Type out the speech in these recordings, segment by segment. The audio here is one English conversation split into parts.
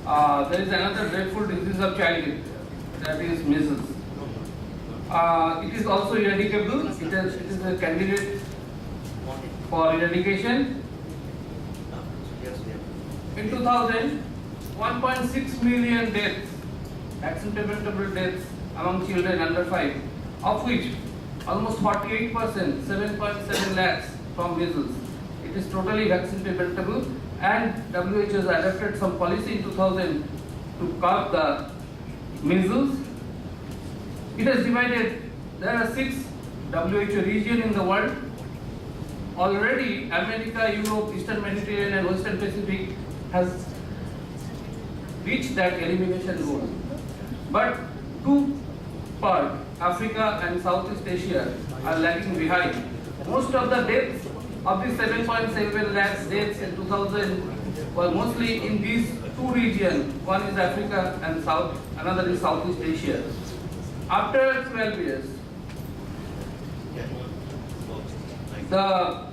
There is another dreadful disease of childhood, that is measles. It is also eradicable. It is a candidate for eradication. In 2000, 1.6 million deaths, vaccine-preventable deaths among children under 5, of which almost 48%, 7.7 lakhs from measles. It is totally vaccine preventable, and WHO has adopted some policy in 2000 to curb the measles. It has divided, there are 6 WHO regions in the world. Already America, Europe, Eastern Mediterranean and Western Pacific has reached that elimination goal. But 2 parts, Africa and Southeast Asia, are lagging behind. Most of the deaths of the 7.7 lakhs deaths in 2000 were mostly in these 2 regions. One is Africa and South, another is Southeast Asia. After 12 years, the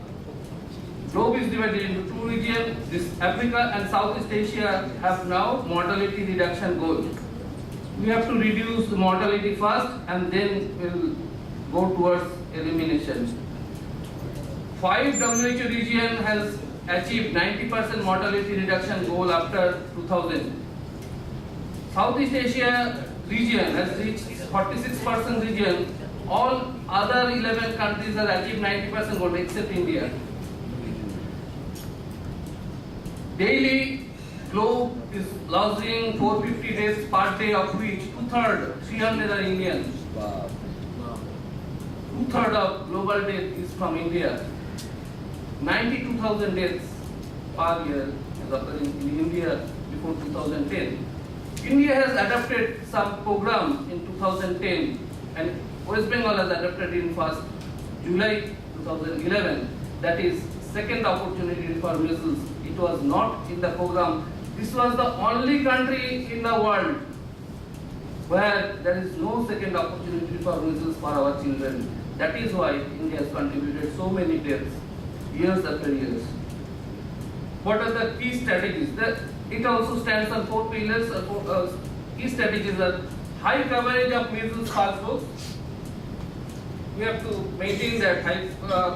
globe is divided into 2 regions. This Africa and Southeast Asia have now mortality reduction goal. We have to reduce the mortality first, and then we'll go towards elimination. 5 WHO region has achieved 90% mortality reduction goal after 2000. Southeast Asia region has reached 46% region. All other 11 countries have achieved 90% goal except India. Daily, globe is losing 450 deaths per day, of which 2/3, 300 are Indian. 2/3 of global death is from India. 92,000 deaths per year is occurring in India before 2010. India has adopted some program in 2010, and West Bengal has adopted in 1st July 2011. That is second opportunity for measles. It was not in the program. This was the only country in the world where there is no second opportunity for measles for our children. That is why India has contributed so many deaths, years after years. What are the key strategies? It also stands on 4 pillars. Key strategies are high coverage of measles first dose. We have to maintain that high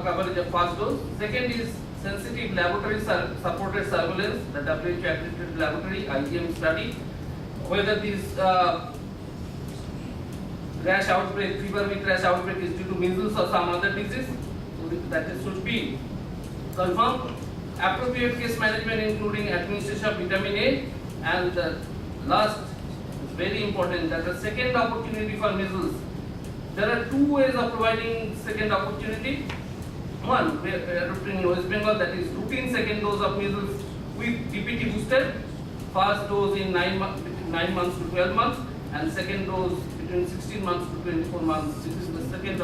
coverage of first dose. Second is sensitive laboratory supported surveillance, the WHO accredited laboratory IgM study, whether this rash outbreak, fever with rash outbreak is due to measles or some other disease. So that should be confirmed. Appropriate case management including administration of vitamin A, and the last is very important, that the second opportunity for measles. There are 2 ways of providing second opportunity. One, we are adopting in West Bengal, that is routine second dose of measles with DPT booster. First dose in 9 months to 12 months, and second dose between 16 months to 24 months. This is the second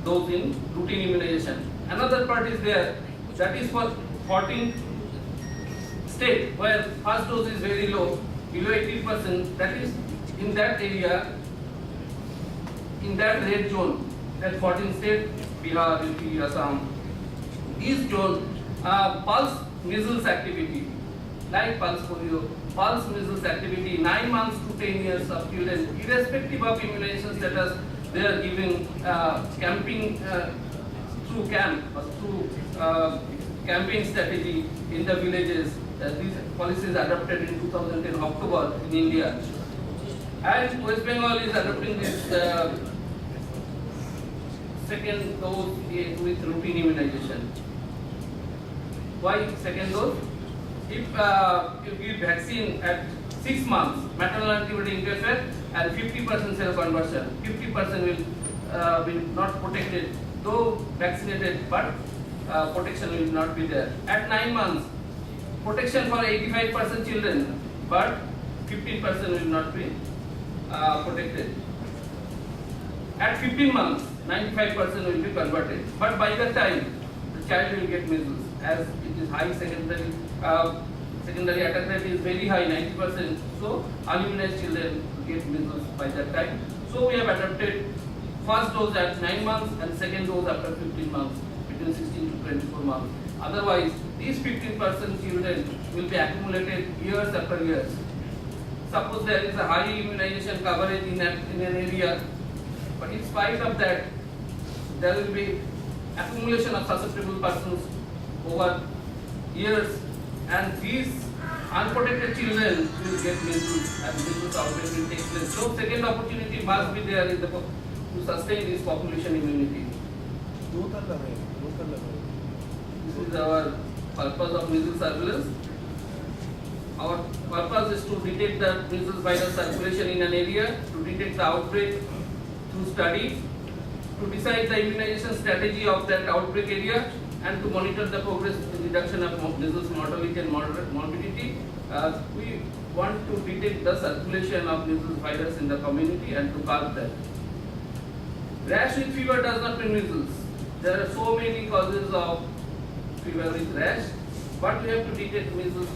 dose in routine immunization. Another part is there, that is for 14 state where first dose is very low, below 80%. That is in that area, in that red zone, that 14 state, Bihar, UP, Assam. These zone, pulse measles activity, like pulse polio, pulse measles activity, 9 months to 10 years of children, irrespective of immunization status, they are giving camping through camp or through campaign strategy in the villages. These policies adopted in 2010 October in India. And West Bengal is adopting this second dose with routine immunization. Why second dose? If you give vaccine at 6 months, maternal antibody interfere and 50% seroconversion, 50% will be not protected, though vaccinated, but protection will not be there. At 9 months, protection for 85% children, but 15% will not be protected. At 15 months, 95% will be converted. But by the time the child will get measles, as it is high secondary attack rate is very high, 90%. So unimmunized children will get measles by that time. So we have adopted first dose at 9 months and second dose after 15 months, between 16 to 24 months. Otherwise, these 15% children will be accumulated years after years. suppose there is a high immunization coverage in an area, but in spite of that, there will be accumulation of susceptible persons over years, and these unprotected children will get measles, and measles outbreak will take place. So second opportunity must be there in to sustain this population immunity. This is our purpose of measles surveillance. Our purpose is to detect the measles virus circulation in an area, to detect the outbreak through studies, to decide the immunization strategy of that outbreak area, and to monitor the progress in reduction of measles mortality and morbidity. We want to detect the circulation of measles virus in the community and to curb that. Rash with fever does not mean measles. There are so many causes of fever with rash, but we have to detect measles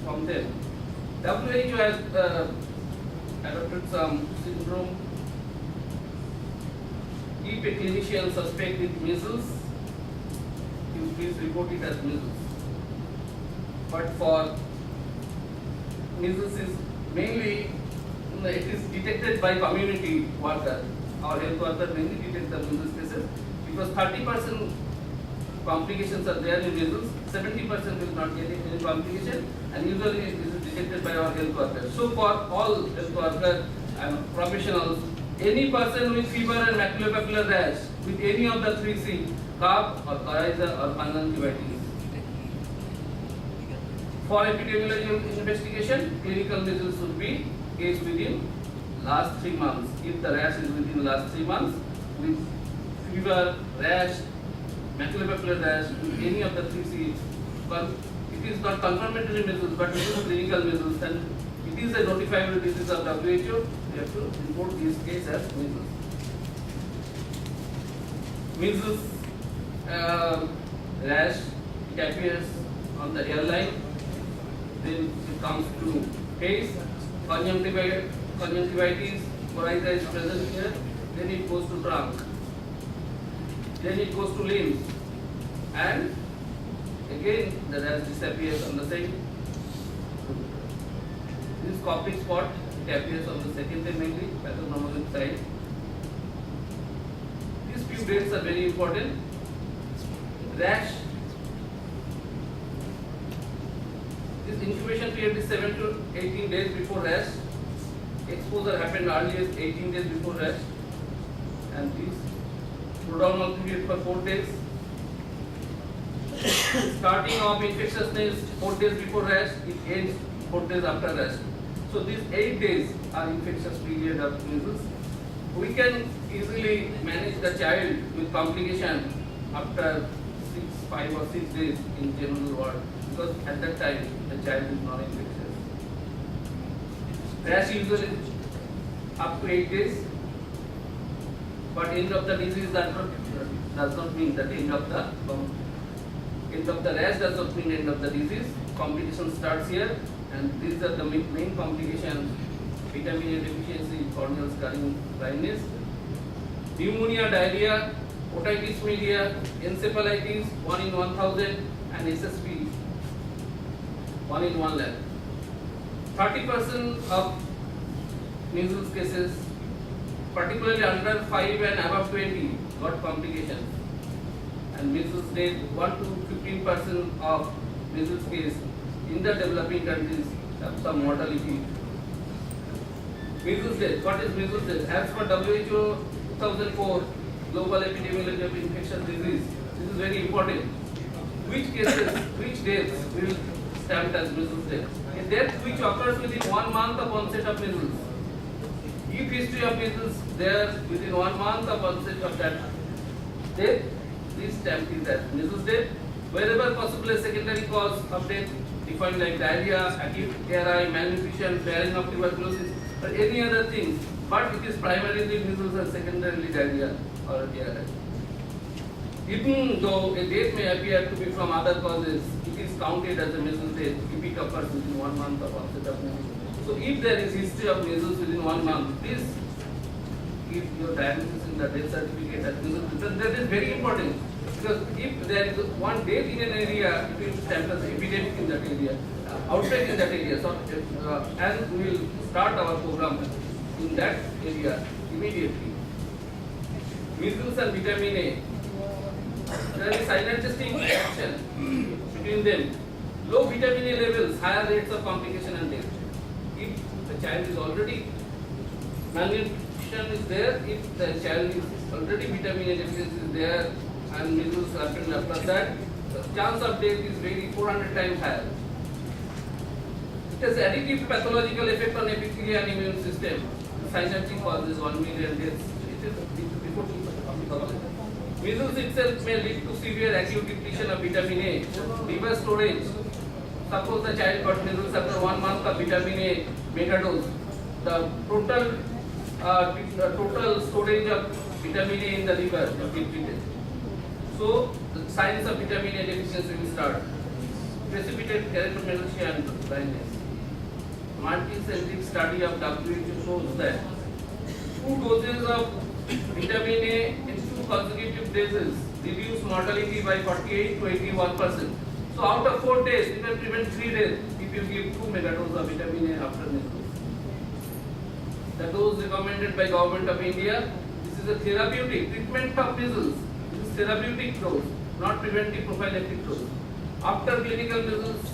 from them. WHO has adopted some syndrome. If a clinician suspects with measles, you please report it as measles. But for measles is mainly, it is detected by community worker. Our health worker mainly detect the measles cases because 30% complications are there in measles, 70% will not get any complication, and usually it is detected by our health workers. So for all health workers and professionals, any person with fever and maculopapular rash with any of the three C, cough or coryza or conjunctivitis. For epidemiological investigation, clinical measles should be case within last 3 months. If the rash is within last 3 months, with fever, rash, maculopapular rash, with any of the three C, it is not confirmatory measles, but it is clinical measles, and it is a notifiable disease of WHO. We have to report this case as measles. Measles rash, it appears on the hairline, then it comes to face, conjunctivitis, coryza is present here, then it goes to trunk, then it goes to limbs, and again the rash disappears on the side. This Koplik spot, it appears on the second day mainly, pathognomonic side. These few dates are very important. Rash, this incubation period is 7 to 18 days before rash. Exposure happened earliest 18 days before rash, and this prodromal period for 4 days. Starting of infectiousness 4 days before rash, it ends 4 days after rash. So these 8 days are infectious period of measles. We can easily manage the child with complication after 5 or 6 days in general ward, because at that time the child is not infectious. Rash usually up to 8 days, but end of the disease does not mean that end of the rash does not mean end of the disease. Complication starts here, and these are the main complications: vitamin A deficiency, corneal scarring, blindness, pneumonia, diarrhea, otitis media, encephalitis 1 in 1000, and SSP 1 in 1 lakh. 30% of measles cases, particularly under 5 and above 20, got complications. And measles death, 1 to 15% of measles case in the developing countries have some mortality. Measles death. What is measles death? As per WHO 2004 Global Epidemiology of Infectious Disease, this is very important. Which cases, which deaths will stamped as measles death? A death which occurs within 1 month of onset of measles. If history of measles there within 1 month of onset of that death, this stamp is as measles death. Wherever possible, a secondary cause of death defined like diarrhea, acute ARI, malnutrition, flaring of tuberculosis, or any other things, but it is primarily measles and secondarily diarrhea or ARI. Even though a death may appear to be from other causes, it is counted as a measles death if it occurs within 1 month of onset of measles. So if there is history of measles within 1 month, please give your diagnosis in the death certificate as measles. That is very important, because if there is one death in an area, it will stamp as epidemic in that area. outbreak in that area. So, and we will start our program in that area immediately. Measles and vitamin A. There is synergistic action between them. Low vitamin A levels, higher rates of complication and death. If the child is already malnutrition is there, if the child is already vitamin A deficiency is there and measles happened after that, the chance of death is very 400 times higher. It has additive pathological effect on epithelial and immune system. Synergy causes 1 million deaths. It is before measles itself may lead to severe acute depletion of vitamin A. Liver storage. Suppose the child got measles after 1 month of vitamin A megadose. The total storage of vitamin A in the liver will be depleted. So the signs of vitamin A deficiency will start. Precipitate keratomelascia and blindness. Multi-centric study of WHO shows that 2 doses of vitamin A in 2 consecutive days reduce mortality by 48 to 81%. So out of 4 days, you can prevent 3 days if you give 2 megadoses of vitamin A after measles. The dose recommended by Government of India, this is a therapeutic treatment of measles. This is therapeutic dose, not preventive prophylactic dose. After clinical measles,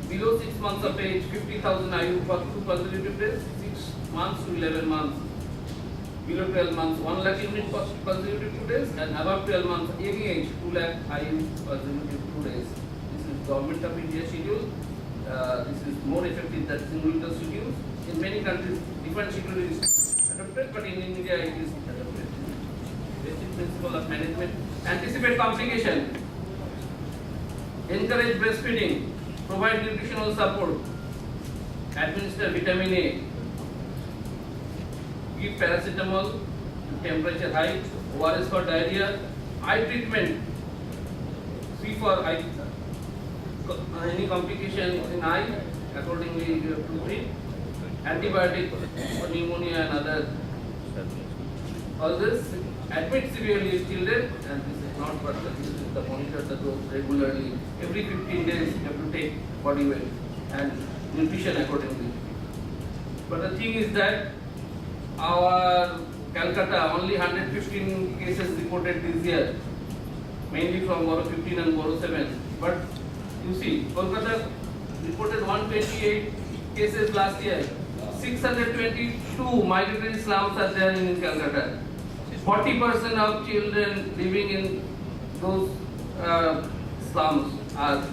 below 6 months of age, 50,000 IU for 2 consecutive days, 6 months to 11 months. Below 12 months, 1 lakh unit for consecutive 2 days, and above 12 months, any age, 2 lakh IU consecutive 2 days. This is Government of India schedule. This is more effective than single dose schedule. In many countries, different schedule is adopted, but in India it is adopted. Basic principle of management. Anticipate complication. Encourage breastfeeding. Provide nutritional support. Administer vitamin A. Give paracetamol to temperature high. ORS for diarrhea. Eye treatment. See for eye. Any complication in eye, accordingly you have to treat. Antibiotic for pneumonia and other. All this admit severely children, and this is not for this is the monitor the dose regularly. Every 15 days you have to take body weight and nutrition accordingly. But the thing is that our Calcutta only 115 cases reported this year, mainly from Boro 15 and Boro 7. But you see, Kolkata reported 128 cases last year. 622 migratory slums are there in Calcutta. 40% of children living in those slums are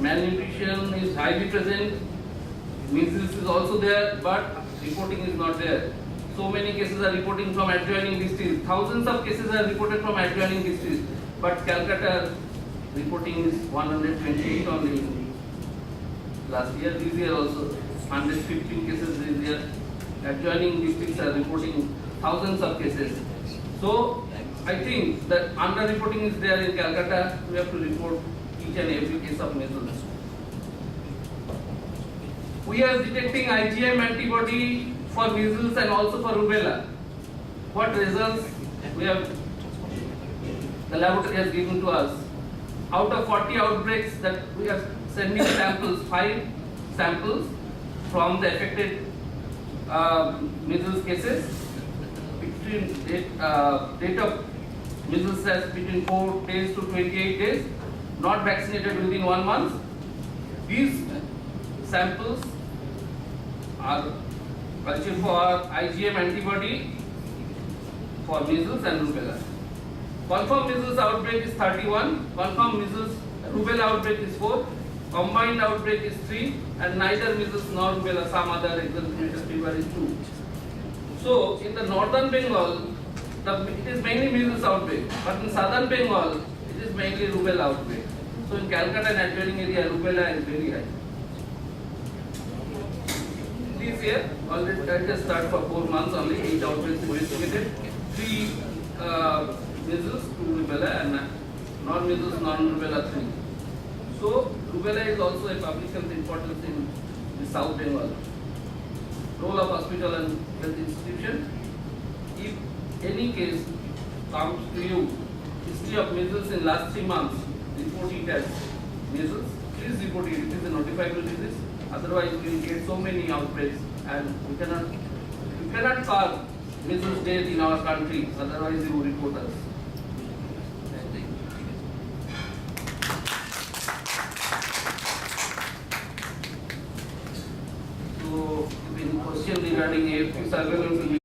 malnutrition is highly present. Measles is also there, but reporting is not there. So many cases are reporting from adjoining districts. Thousands of cases are reported from adjoining districts, but Calcutta reporting is 128 only. Last year, this year also 115 cases this year. Adjoining districts are reporting thousands of cases. So I think that under-reporting is there in Calcutta. We have to report each and every case of measles. We are detecting IgM antibody for measles and also for rubella. What results we have? The laboratory has given to us. Out of 40 outbreaks that we are sending samples, 5 samples from the affected measles cases. Between date of measles has between 4 days to 28 days, not vaccinated within 1 month. These samples are cultured for IgM antibody for measles and rubella. Confirmed measles outbreak is 31, confirmed measles rubella outbreak is 4, combined outbreak is 3, and neither measles nor rubella, some other exaggerated fever is 2. So in the northern Bengal, it is mainly measles outbreak, but in southern Bengal, it is mainly rubella outbreak. So in Calcutta and adjoining area, rubella is very high. This year, already let us start for 4 months only, 8 outbreaks investigated, 3 measles, 2 rubella, and non-measles, non-rubella 3. So rubella is also a public health importance in the South Bengal. Role of hospital and health institution. If any case comes to you, history of measles in last 3 months, report it as measles. Please report it. It is a notifiable disease. Otherwise, we will get so many outbreaks, and we cannot cause measles death in our country. Otherwise, you will report us. So, if any question regarding AFP surveillance will be